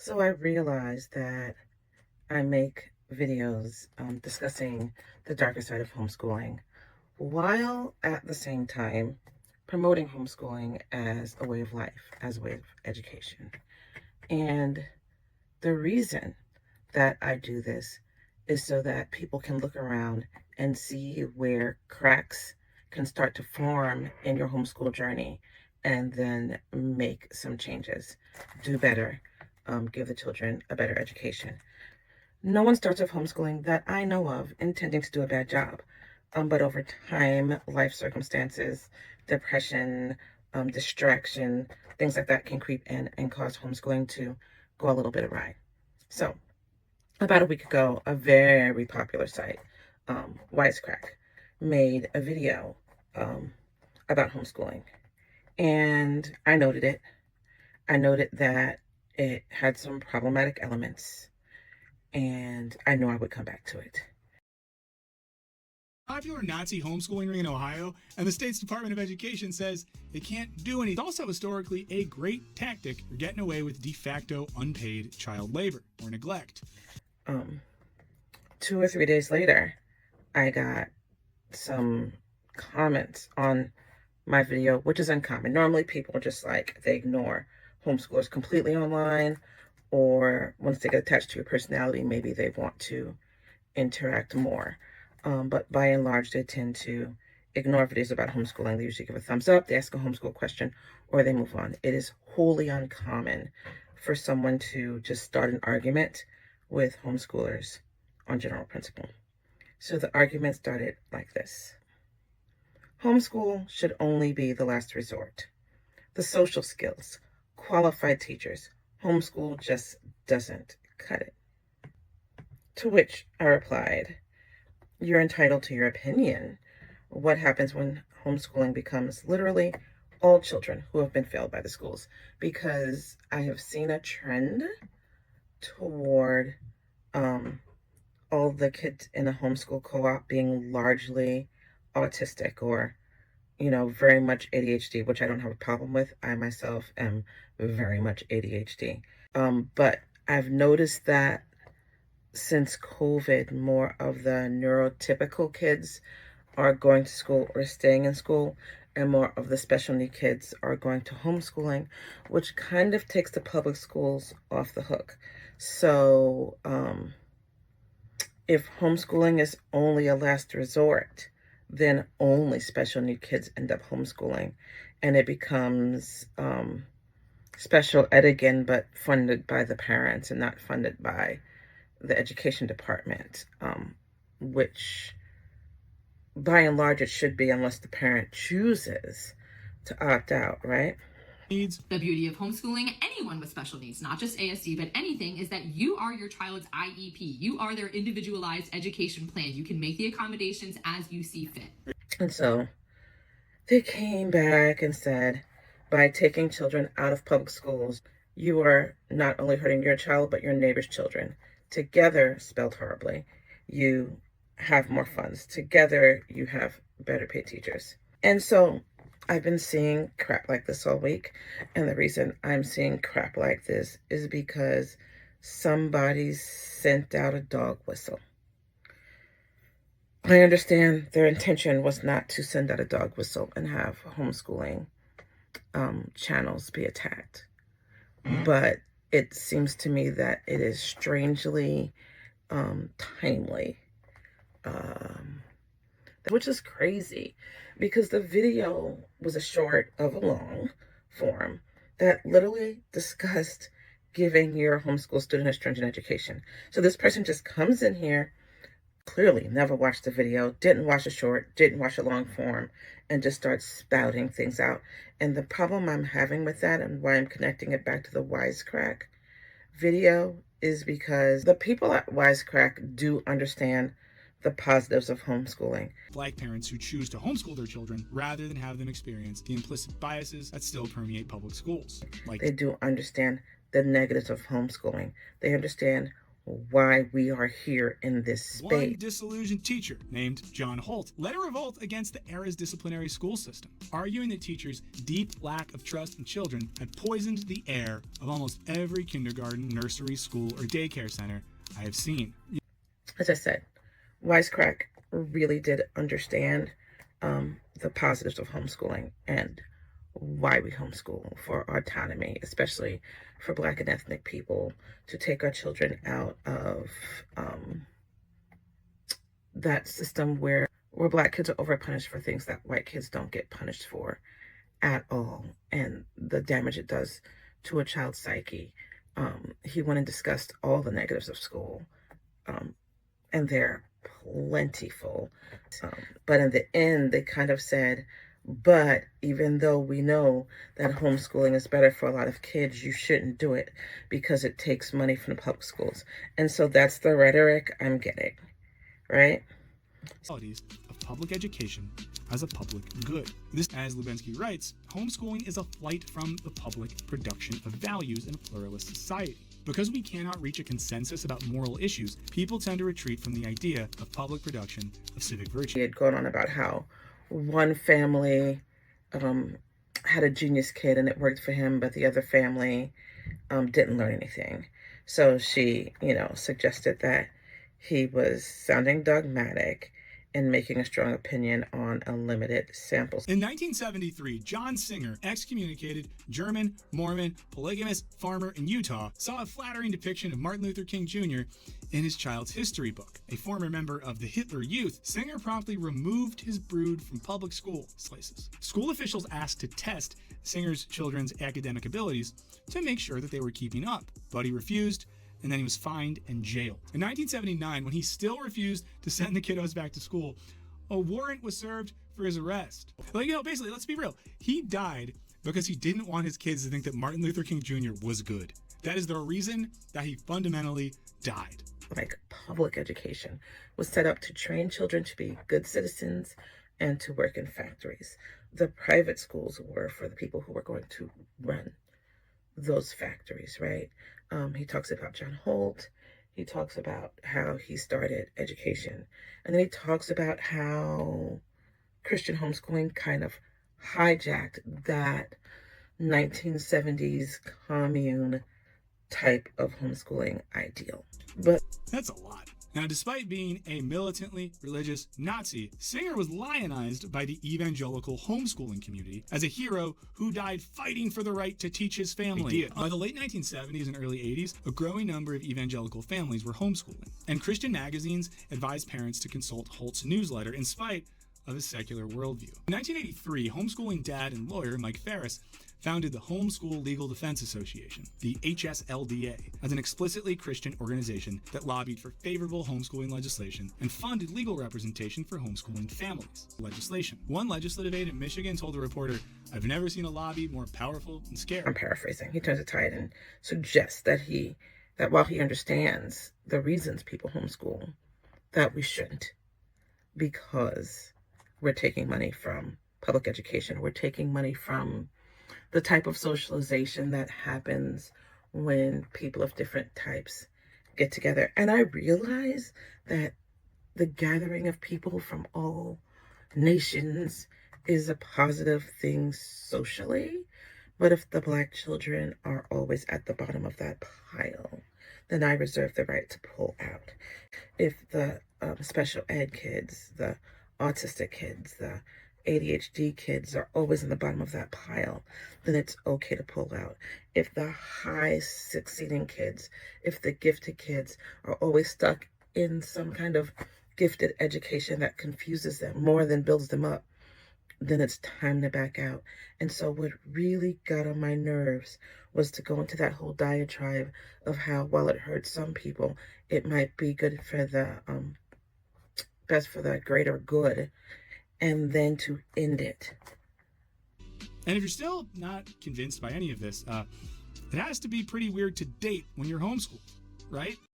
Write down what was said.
So I realized that I make videos discussing the darker side of homeschooling while at the same time promoting homeschooling as a way of life, as a way of education. And the reason that I do this is so that people can look around and see where cracks can start to form in your homeschool journey and then make some changes, do better, give the children a better education. No one starts off homeschooling that I know of intending to do a bad job. But over time, life circumstances, depression, distraction, things like that can creep in and cause homeschooling to go a little bit awry. So, about a week ago, a very popular site, Wisecrack, made a video about homeschooling. And I noted it. I noted that it had some problematic elements, and I know I would come back to it. Popular Nazi homeschooling ring in Ohio, and the state's Department of Education says they can't do anything. It's also historically a great tactic for getting away with de facto unpaid child labor or neglect. 2 or 3 days later, I got some comments on my video, which is uncommon. Normally people are just like, they ignore homeschoolers completely online, or once they get attached to your personality, maybe they want to interact more. But by and large, they tend to ignore videos about homeschooling. They usually give a thumbs up, they ask a homeschool question, or they move on. It is wholly uncommon for someone to just start an argument with homeschoolers on general principle. So the argument started like this. Homeschool should only be the last resort. The social skills, qualified teachers, homeschool just doesn't cut it. To which I replied, you're entitled to your opinion. What happens when homeschooling becomes literally all children who have been failed by the schools? Because I have seen a trend toward all the kids in a homeschool co-op being largely autistic or, very much ADHD, which I don't have a problem with. I myself am very much ADHD. But I've noticed that since COVID, more of the neurotypical kids are going to school or staying in school, and more of the special need kids are going to homeschooling, which kind of takes the public schools off the hook. So if homeschooling is only a last resort, then only special need kids end up homeschooling, and it becomes special ed again, but funded by the parents and not funded by the education department, which by and large it should be, unless the parent chooses to opt out, right? The beauty of homeschooling anyone with special needs, not just ASD, but anything, is that you are your child's IEP. You are their individualized education plan. You can make the accommodations as you see fit. And so they came back and said, by taking children out of public schools, you are not only hurting your child, but your neighbor's children. Together, spelled horribly, you have more funds. Together, you have better paid teachers. And so I've been seeing crap like this all week. And the reason I'm seeing crap like this is because somebody sent out a dog whistle. I understand their intention was not to send out a dog whistle and have homeschooling channels be attacked. But it seems to me that it is strangely timely, which is crazy, because the video was a short of a long form that literally discussed giving your homeschool student a stringent education. So this person just comes in here, clearly never watched the video, didn't watch a short, didn't watch a long form, and just starts spouting things out. And the problem I'm having with that, and why I'm connecting it back to the Wisecrack video, is because the people at Wisecrack do understand the positives of homeschooling. Black parents who choose to homeschool their children rather than have them experience the implicit biases that still permeate public schools. They do understand the negatives of homeschooling. They understand why we are here in this space. One disillusioned teacher named John Holt led a revolt against the era's disciplinary school system, arguing that teachers' deep lack of trust in children had poisoned the air of almost every kindergarten, nursery, school, or daycare center I have seen. As I said, Wisecrack really did understand the positives of homeschooling and why we homeschool, for autonomy, especially for Black and ethnic people, to take our children out of that system where Black kids are overpunished for things that white kids don't get punished for at all, and the damage it does to a child's psyche. He went and discussed all the negatives of school, and they're plentiful. But in the end, they kind of said, but even though we know that homeschooling is better for a lot of kids, you shouldn't do it because it takes money from the public schools. And so that's the rhetoric I'm getting, right? Qualities of public education as a public good. This, as Lubensky writes, homeschooling is a flight from the public production of values in a pluralist society. Because we cannot reach a consensus about moral issues, people tend to retreat from the idea of public production of civic virtue. He had gone on about how one family had a genius kid and it worked for him, but the other family didn't learn anything. So she, suggested that he was sounding dogmatic and making a strong opinion on a limited sample. In 1973, John Singer, excommunicated German, Mormon, polygamous farmer in Utah, saw a flattering depiction of Martin Luther King Jr. in his child's history book. A former member of the Hitler Youth, Singer promptly removed his brood from public school places. School officials asked to test Singer's children's academic abilities to make sure that they were keeping up, but he refused, and then he was fined and jailed. In 1979, when he still refused to send the kiddos back to school, a warrant was served for his arrest. Basically, let's be real. He died because he didn't want his kids to think that Martin Luther King Jr. was good. That is the reason that he fundamentally died. Like, public education was set up to train children to be good citizens and to work in factories. The private schools were for the people who were going to run those factories, right? He talks about John Holt. He talks about how he started education. And then he talks about how Christian homeschooling kind of hijacked that 1970s commune type of homeschooling ideal. But that's a lot. Now, despite being a militantly religious Nazi, Singer was lionized by the evangelical homeschooling community as a hero who died fighting for the right to teach his family. By the late 1970s and early 80s, a growing number of evangelical families were homeschooling, and Christian magazines advised parents to consult Holt's newsletter in spite of his secular worldview. In 1983, homeschooling dad and lawyer Mike Ferris founded the Homeschool Legal Defense Association, the HSLDA, as an explicitly Christian organization that lobbied for favorable homeschooling legislation and funded legal representation for homeschooling families. Legislation. One legislative aide in Michigan told the reporter, "I've never seen a lobby more powerful and scary." I'm paraphrasing. He turns it tight and suggests that while he understands the reasons people homeschool, that we shouldn't, because we're taking money from public education. We're taking money from the type of socialization that happens when people of different types get together. And I realize that the gathering of people from all nations is a positive thing socially. But if the Black children are always at the bottom of that pile, then I reserve the right to pull out. If the special ed kids, the autistic kids, the ADHD kids are always in the bottom of that pile, then it's okay to pull out. If the high succeeding kids, if the gifted kids are always stuck in some kind of gifted education that confuses them more than builds them up, then it's time to back out. And so what really got on my nerves was to go into that whole diatribe of how, while it hurts some people, it might be good for the best for the greater good, and then to end it. And if you're still not convinced by any of this, it has to be pretty weird to date when you're homeschooled, right?